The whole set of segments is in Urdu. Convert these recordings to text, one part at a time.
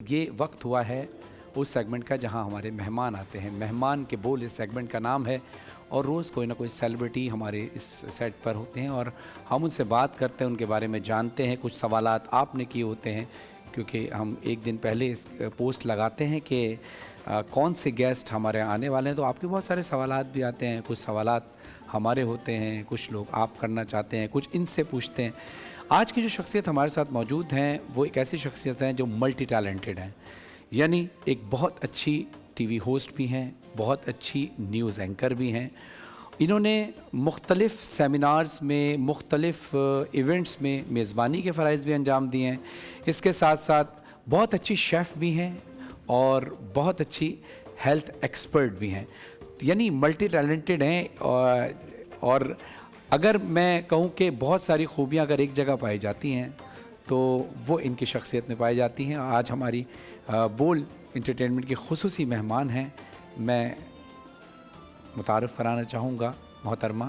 یہ وقت ہوا ہے اس سیگمنٹ کا جہاں ہمارے مہمان آتے ہیں. مہمان کے بول اس سیگمنٹ کا نام ہے اور روز کوئی نہ کوئی سیلیبریٹی ہمارے اس سیٹ پر ہوتے ہیں اور ہم ان سے بات کرتے ہیں, ان کے بارے میں جانتے ہیں. کچھ سوالات آپ نے کیے ہوتے ہیں کیونکہ ہم ایک دن پہلے اس پوسٹ لگاتے ہیں کہ کون سے گیسٹ ہمارے آنے والے ہیں, تو آپ کے بہت سارے سوالات بھی آتے ہیں. کچھ سوالات ہمارے ہوتے ہیں, کچھ لوگ آپ کرنا چاہتے ہیں, کچھ ان سے پوچھتے ہیں. آج کی جو شخصیت ہمارے ساتھ موجود ہیں وہ ایک ایسی شخصیت ہیں جو ملٹی ٹیلنٹڈ ہیں, یعنی ایک بہت اچھی ٹی وی ہوسٹ بھی ہیں, بہت اچھی نیوز اینکر بھی ہیں. انہوں نے مختلف سیمینارز میں, مختلف ایونٹس میں میزبانی کے فرائض بھی انجام دیے ہیں. اس کے ساتھ ساتھ بہت اچھی شیف بھی ہیں اور بہت اچھی ہیلتھ ایکسپرٹ بھی ہیں, یعنی ملٹی ٹیلنٹڈ ہیں. اور اگر میں کہوں کہ بہت ساری خوبیاں اگر ایک جگہ پائی جاتی ہیں تو وہ ان کی شخصیت میں پائی جاتی ہیں. آج ہماری بول انٹرٹینمنٹ کے خصوصی مہمان ہیں. میں متعارف کرانا چاہوں گا محترمہ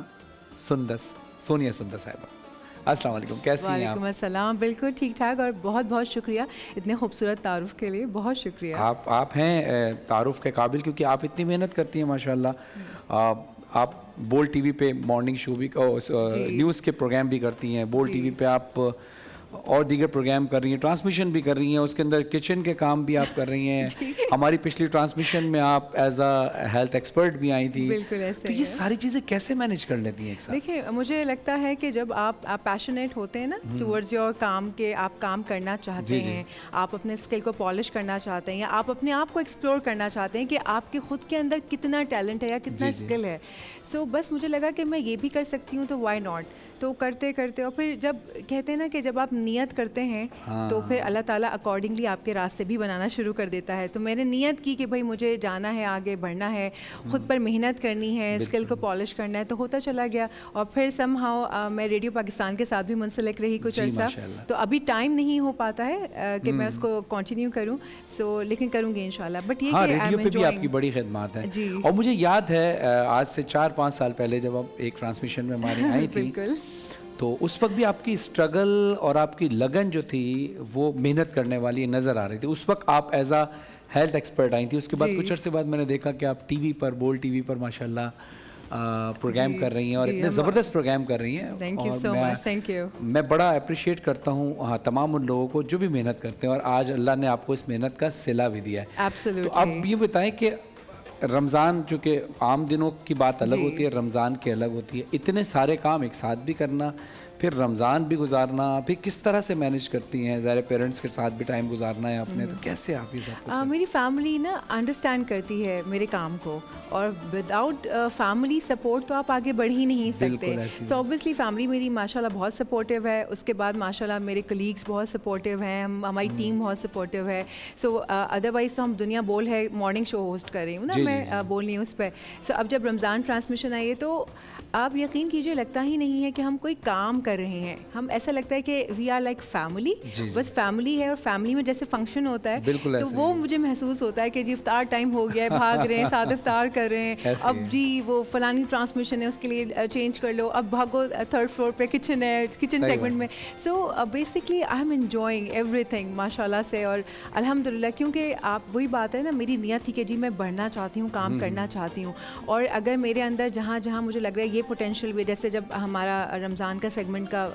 سونیا سندس صاحبہ. السلام علیکم, کیسی ہیں آپ؟ وعلیکم السلام, بالکل ٹھیک ٹھاک اور بہت بہت شکریہ اتنے خوبصورت تعارف کے لیے, بہت شکریہ. آپ ہیں تعارف کے قابل کیونکہ آپ اتنی محنت کرتی ہیں ماشاءاللہ. آپ بول ٹی وی پہ مارننگ شو بھی نیوز کے پروگرام بھی کرتی ہیں, بول ٹی وی پہ آپ اور دیگر پروگرام کر رہی ہیں, ٹرانسمیشن بھی کر رہی ہیں, اس کے اندر کچن کے کام بھی آپ کر رہی ہیں. ہماری پچھلی ٹرانسمیشن میں آپ ایز اے ہیلتھ ایکسپرٹ بھی آئی تھی. بالکل ایسے. تو یہ ساری چیزیں کیسے مینیج کر لیتی ہیں ایک ساتھ؟ دیکھیں, مجھے لگتا ہے کہ جب آپ پیشنیٹ ہوتے ہیں نا ٹورڈز یور کام کے, آپ کام کرنا چاہتے ہیں, آپ اپنے اسکل کو پالش کرنا چاہتے ہیں, یا آپ اپنے آپ کو ایکسپلور کرنا چاہتے ہیں کہ آپ کے خود کے اندر کتنا ٹیلنٹ ہے یا کتنا اسکل ہے. سو بس مجھے لگا کہ میں یہ بھی کر سکتی ہوں, تو وائی ناٹ. تو کرتے کرتے اور پھر جب کہتے ہیں نا کہ جب آپ نیت کرتے ہیں تو پھر اللہ تعالیٰ اکارڈنگلی آپ کے راستے بھی بنانا شروع کر دیتا ہے. تو میں نے نیت کی کہ بھائی مجھے جانا ہے, آگے بڑھنا ہے, خود پر محنت کرنی ہے, اسکل کو پالش کرنا ہے, تو ہوتا چلا گیا. اور پھر سم ہاؤ میں ریڈیو پاکستان کے ساتھ بھی منسلک رہی کچھ عرصہ, تو ابھی ٹائم نہیں ہو پاتا ہے کہ میں اس کو کنٹینیو کروں. سو لیکن کروں گی انشاءاللہ. بٹ یہ کہ ریڈیو پہ بھی آپ کی بڑی خدمات ہیں. جی. اور مجھے یاد ہے آج سے 4-5 سال پہلے جب آپ ایک ٹرانسمیشن میں ہماری آئی تھی, بالکل, تو اس وقت بھی آپ کی اسٹرگل اور آپ کی لگن جو تھی وہ محنت کرنے والی نظر آ رہی تھی. اس وقت آپ ایز اے ہیلتھ ایکسپرٹ آئی تھی. اس کے بعد کچھ عرصے بعد میں نے دیکھا کہ آپ ٹی وی پر, بول ٹی وی پر ماشاءاللہ پروگرام کر رہی ہیں اور اتنے زبردست پروگرام کر رہی ہیں. Thank you so much. Thank you. میں بڑا اپریشیٹ کرتا ہوں تمام ان لوگوں کو جو بھی محنت کرتے ہیں, اور آج اللہ نے آپ کو اس محنت کا صلہ بھی دیا ہے. تو آپ یہ بتائیں کہ رمضان, چونکہ عام دنوں کی بات الگ ہوتی ہے, رمضان کی الگ ہوتی ہے, اتنے سارے کام ایک ساتھ بھی کرنا, پھر رمضان بھی گزارنا, پھر کس طرح سے مینیج کرتی ہیں؟ ظاہر پیرنٹس کے ساتھ بھی ٹائم گزارنا ہے آپ نے, تو کیسے آپ یہ سب کچھ؟ میری فیملی نا انڈرسٹینڈ کرتی ہے میرے کام کو, اور وداؤٹ فیملی سپورٹ تو آپ آگے بڑھ ہی نہیں سکتے. سو اوبیسلی فیملی میری ماشاءاللہ بہت سپورٹیو ہے. اس کے بعد ماشاءاللہ میرے کلیگس بہت سپورٹیو ہیں, ہماری ٹیم بہت سپورٹیو ہے. سو ادروائز تو ہم دنیا بول ہے مارننگ شو ہوسٹ کر رہی ہوں نا میں بول نیوز پہ. سو اب جب رمضان ٹرانسمیشن آئی ہے تو آپ یقین کیجیے لگتا ہی نہیں ہے کہ ہم کوئی کام کر رہے ہیں. ہم ایسا لگتا ہے کہ وی آر لائک فیملی, بس فیملی ہے, اور فیملی میں جیسے فنکشن ہوتا ہے تو وہ مجھے محسوس ہوتا ہے کہ جی افطار ٹائم ہو گیا ہے, بھاگ رہے ہیں, ساتھ افطار کر رہے ہیں, اب جی وہ فلانی ٹرانسمیشن ہے اس کے لیے چینج کر لو, اب بھاگو 3rd فلور پہ کچن ہے, کچن سیگمنٹ میں. So basically I am enjoying every thing ماشاءاللہ سے. اور الحمد للہ, کیونکہ آپ وہی بات ہے نا, میری نیت تھی کہ جی میں بڑھنا چاہتی ہوں, کام کرنا چاہتی ہوں, اور اگر میرے اندر جہاں جہاں مجھے لگ رہا ہے یہ پوٹینشیل بھی, جیسے جب ہمارا رمضان کا سیگمنٹ کا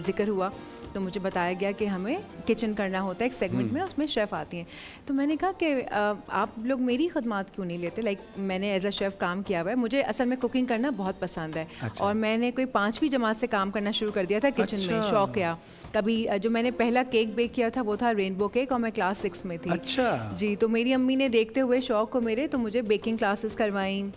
ذکر ہوا تو مجھے بتایا گیا کہ ہمیں کچن کرنا ہوتا ہے ایک سیگمنٹ میں, اس میں شیف آتی ہیں. تو میں نے کہا کہ آپ لوگ میری خدمات کیوں نہیں لیتے؟ لائک میں نے ایز اے شیف کام کیا ہوا ہے, مجھے اصل میں کوکنگ کرنا بہت پسند ہے. اور میں نے کوئی 5ویں جماعت سے کام کرنا شروع کر دیا تھا کچن میں, شوق کیا. کبھی جو میں نے پہلا کیک بیک کیا تھا وہ تھا رینبو کیک, اور میں کلاس 6 میں تھی. جی. تو میری امی نے دیکھتے ہوئے شوق کو میرے, تو مجھے بیکنگ کلاسز کروائیں.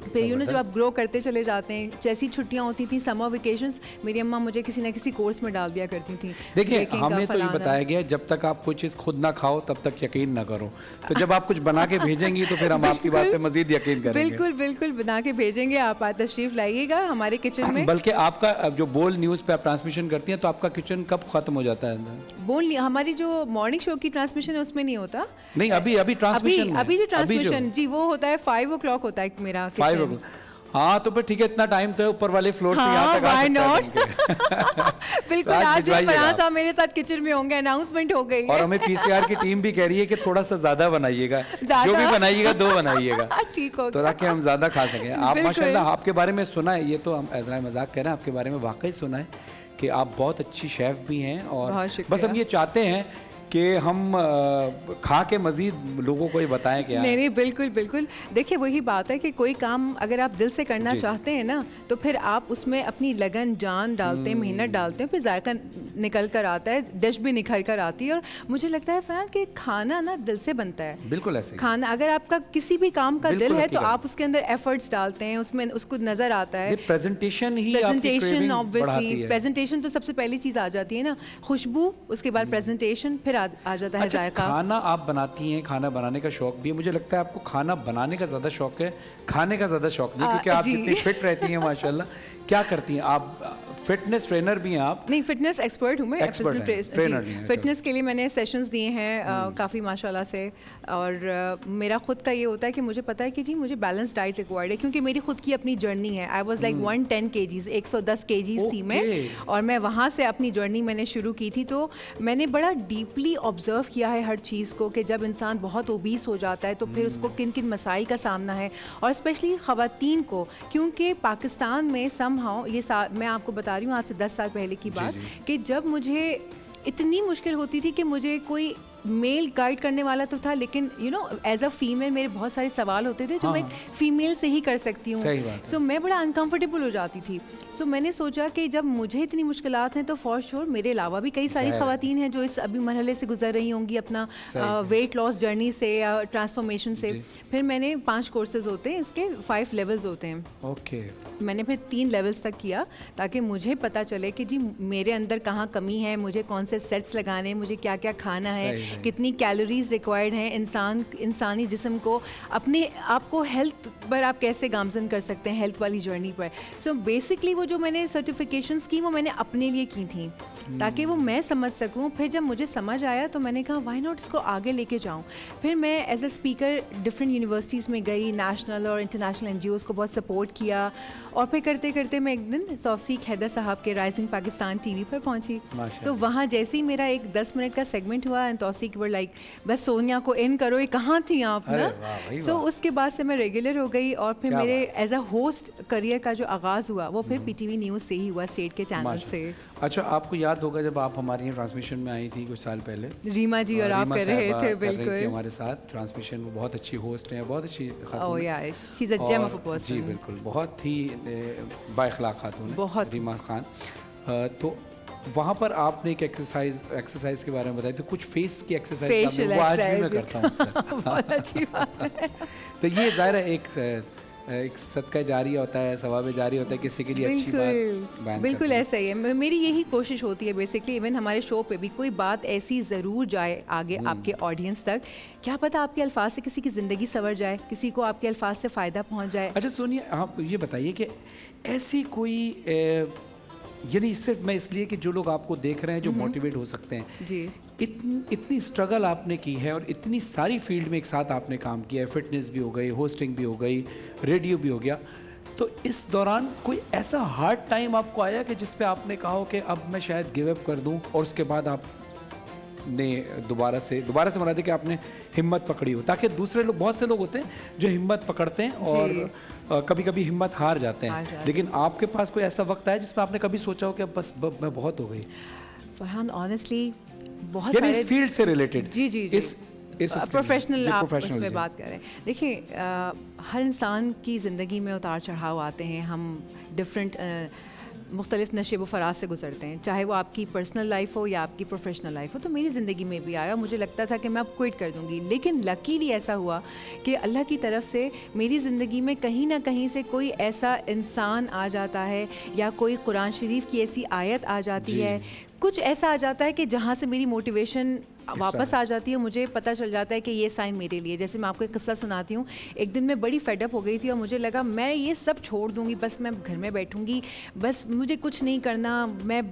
پھر جب آپ گرو کرتے چلے جاتے ہیں, جیسی چھٹیاں ہوتی تھیں سمر ویکیشنز, میری اماں مجھے کسی نہ کسی کورس میں ڈال دیا کرتی تھیں. دیکھیں ہمیں تو یہ بتایا گیا جب تک آپ کوئی چیز خود نہ کھاؤ تب تک یقین نہ کرو, تو جب آپ کچھ بنا کے بھیجیں گی تو پھر ہم آپ کی بات پہ مزید یقین کریں گے. بالکل بالکل بنا کے بھیجیں گے, آپ تشریف لائیے گا ہمارے کچن میں. بلکہ آپ کا جو بول نیوز پہ آپ ٹرانسمیشن کرتی ہیں تو آپ کا کچن کب ختم ہو جاتا ہے؟ بول ہماری جو مارننگ شو کی ٹرانسمیشن ہے اس میں نہیں ہوتا. نہیں, ابھی ٹرانسمیشن ابھی جو ٹرانسمیشن جی وہ ہوتا ہے 5 o'clock ہوتا ہے میرا کچن. ہاں تو پھر ٹھیک ہے, اتنا ٹائم تو ہے, اوپر والے فلور سے یہاں تک آ سکتا ہے. بالکل, آج جو فرحان صاحب میرے ساتھ کچن میں ہوں گے, اناؤنسمنٹ ہو گئی ہے. اور ہمیں پی سی آر کی ٹیم بھی کہہ رہی ہے کہ تھوڑا سا زیادہ بنائیے گا, جو بھی بنائیے گا 2 بنائیے گا, ٹھیک ہو, تو تاکہ ہم زیادہ کھا سکیں. آپ ماشاء اللہ, آپ کے بارے میں سنا ہے, یہ تو ہم ایز مذاق کہہ رہے ہیں, آپ کے بارے میں واقعی سنا ہے کہ آپ بہت اچھی شیف بھی ہیں, اور بس ہم یہ چاہتے ہیں کہ ہم کھا کے مزید لوگوں کو یہ بتائیں کہ نہیں بالکل بالکل. دیکھیے وہی بات ہے کہ کوئی کام اگر آپ دل سے کرنا چاہتے ہیں نا, تو پھر آپ اس میں اپنی لگن جان ڈالتے ہیں, محنت ڈالتے ہیں, پھر ذائقہ نکل کر آتا ہے, ڈش بھی نکھر کر آتی ہے. اور مجھے لگتا ہے فرحان کہ کھانا نا دل سے بنتا ہے. بالکل ایسے کھانا, اگر آپ کا کسی بھی کام کا دل ہے تو آپ اس کے اندر ایفرٹس ڈالتے ہیں, اس میں اس کو نظر آتا ہے. پریزنٹیشن آبویسلی, پریزنٹیشن تو سب سے پہلی چیز آ جاتی ہے نا, خوشبو, اس کے بعد پریزنٹیشن, پھر آ جاتا ہے ذائقہ. کھانا آپ بناتی ہیں, کھانا بنانے کا شوق بھی ہے, مجھے لگتا ہے آپ کو کھانا بنانے کا زیادہ شوق ہے, کھانے کا زیادہ شوق نہیں, کیونکہ آپ جتنی فٹ رہتی ہیں ماشاءاللہ. کیا کرتی ہیں آپ؟ فٹنس ٹرینر بھی ہیں آپ؟ نہیں, فٹنس ایکسپرٹ ہوں میں, فٹنس کے لیے میں نے سیشنز دیے ہیں کافی ماشاءاللہ سے. اور میرا خود کا یہ ہوتا ہے کہ مجھے پتا ہے کہ جی مجھے بیلنس ڈائٹ ریکوائرڈ ہے, کیونکہ میری خود کی اپنی جرنی ہے. I was like 110 kgs, 110 kgs تھی میں, اور میں وہاں سے اپنی جرنی میں نے شروع کی تھی. تو میں نے بڑا ڈیپلی آبزرو کیا ہے ہر چیز کو, کہ جب انسان بہت اوبیس ہو جاتا ہے تو پھر اس کو کن کن مسائل کا سامنا ہے, اور اسپیشلی خواتین کو, کیونکہ پاکستان میں سم ہاؤ, یہ میں آپ کو بتا رہی ہوں آج سے 10 سال پہلے کی بات, کہ جب مجھے اتنی مشکل ہوتی تھی کہ مجھے کوئی میل گائیڈ کرنے والا تو تھا, لیکن ایز اے فیمیل میرے بہت سارے سوال ہوتے تھے جو میں فیمیل سے ہی کر سکتی ہوں. سو میں بڑا انکمفرٹیبل ہو جاتی تھی. سو میں نے سوچا کہ جب مجھے اتنی مشکلات ہیں تو فار شیور میرے علاوہ بھی کئی ساری خواتین ہیں جو اس ابھی مرحلے سے گزر رہی ہوں گی, اپنا ویٹ لاس جرنی سے یا ٹرانسفارمیشن سے. پھر میں نے 5 کورسز ہوتے ہیں, اس کے 5 لیولز ہوتے ہیں. اوکے, میں نے پھر 3 لیولز تک کیا تاکہ مجھے پتہ چلے کہ جی میرے اندر کہاں کمی ہے, مجھے کون سے سیٹس لگانے, مجھے کیا کیا کھانا ہے, کتنی کیلوریز ریکوائرڈ ہیں انسانی جسم کو, اپنے آپ کو ہیلتھ پر آپ کیسے گامزن کر سکتے ہیں, ہیلتھ والی جرنی پر. سو بیسکلی وہ جو میں نے سرٹیفکیشنس کی وہ میں نے اپنے لیے کی تھیں تاکہ وہ میں سمجھ سکوں. پھر جب مجھے سمجھ آیا تو میں نے کہا وائی ناٹ اس کو آگے لے کے جاؤں. پھر میں as a speaker different universities میں گئی, نیشنل اور انٹرنیشنل این جی اوز کو بہت سپورٹ کیا, اور پھر کرتے کرتے میں ایک دن توصیق حیدر صاحب کے رائزنگ پاکستان ٹی وی پر پہنچی. تو وہاں جیسے ہی میرا ایک 10 منٹ کا سیگمنٹ ہوا, اینڈ توصیق ور لائک بس سونیا کو ان کرو, یہ کہاں تھیں آپ نا. سو اس کے بعد سے میں ریگولر ہو گئی, اور پھر میرے ایز اے ہوسٹ کریئر کا جو آغاز ہوا وہ پھر پی ٹی وی نیوز سے ہی ہوا, اسٹیٹ کے چینل سے. اچھا, آپ کو یاد ہوگا جب آپ ہماری ٹرانسمیشن میں آئی تھی کچھ سال پہلے, ریما جی اور آپ کر رہے تھے بالکل ہمارے ساتھ ٹرانسمیشن, وہ بہت اچھی ہوسٹ ہیں, بہت اچھی خاتون ہیں, جی بالکل, بہت ہی با اخلاق خاتون ہیں ریما خان. تو وہاں پر آپ نے ایک ایکسرسائز کے بارے میں بتایا تو کچھ فیس کی ایکسرسائز وہ آج بھی میں کرتا ہوں. بہت اچھی بات ہے. تو یہ ظاہر ہے ایک صدقہ جاریہ ہوتا ہے, ثواب جاری ہوتا ہے, کسی کے لیے اچھی بات. بالکل ایسا ہی ہے, میری یہی کوشش ہوتی ہے بیسکلی. ایون ہمارے شو پہ بھی کوئی بات ایسی ضرور جائے آگے آپ کے آڈینس تک, کیا پتا آپ کے الفاظ سے کسی کی زندگی سنور جائے, کسی کو آپ کے الفاظ سے فائدہ پہنچ جائے. اچھا سونیا, آپ یہ بتائیے کہ ایسی کوئی یعنی اس سے میں اس لیے کہ جو لوگ آپ کو دیکھ رہے ہیں جو موٹیویٹ ہو سکتے ہیں, جی اتنی اسٹرگل آپ نے کی ہے اور اتنی ساری فیلڈ میں ایک ساتھ آپ نے کام کیا ہے, فٹنس بھی ہو گئی, ہوسٹنگ بھی ہو گئی, ریڈیو بھی ہو گیا, تو اس دوران کوئی ایسا ہارڈ ٹائم آپ کو آیا کہ جس پہ آپ نے کہا ہو کہ اب میں شاید گیو اپ کر دوں, اور اس کے بعد آپ نے دوبارہ سے مراد ہے کہ آپ نے ہمت پکڑی ہو, تاکہ دوسرے لوگ, بہت سے لوگ ہوتے ہیں جو ہمت پکڑتے ہیں اور کبھی کبھی ہمت ہار جاتے ہیں, لیکن آپ کے پاس کوئی ایسا وقت آیا جس میں آپ نے کبھی سوچا ہو کہ بس میں بہت ہو گئی؟ فرحان آنیسٹلی بہت یعنی اس فیلڈ سے ریلیٹڈ, جی پروفیشنل آپ اس میں بات کر رہے ہیں. دیکھیے ہر انسان کی زندگی میں اتار چڑھاؤ آتے ہیں, ہم ڈفرینٹ مختلف نشیب و فراز سے گزرتے ہیں, چاہے وہ آپ کی پرسنل لائف ہو یا آپ کی پروفیشنل لائف ہو. تو میری زندگی میں بھی آیا, مجھے لگتا تھا کہ میں اب کوئٹ کر دوں گی, لیکن لکیلی ایسا ہوا کہ اللہ کی طرف سے میری زندگی میں کہیں نہ کہیں سے کوئی ایسا انسان آ جاتا ہے, یا کوئی قرآن شریف کی ایسی آیت آ جاتی ہے, کچھ ایسا آ جاتا ہے کہ جہاں سے میری موٹیویشن واپس آ جاتی ہے, مجھے پتہ چل جاتا ہے کہ یہ سائن میرے لیے. جیسے میں آپ کو ایک قصہ سناتی ہوں. ایک دن میں بڑی فیڈ اپ ہو گئی تھی اور مجھے لگا میں یہ سب چھوڑ دوں گی, بس میں گھر میں بیٹھوں گی, بس مجھے کچھ نہیں کرنا, میں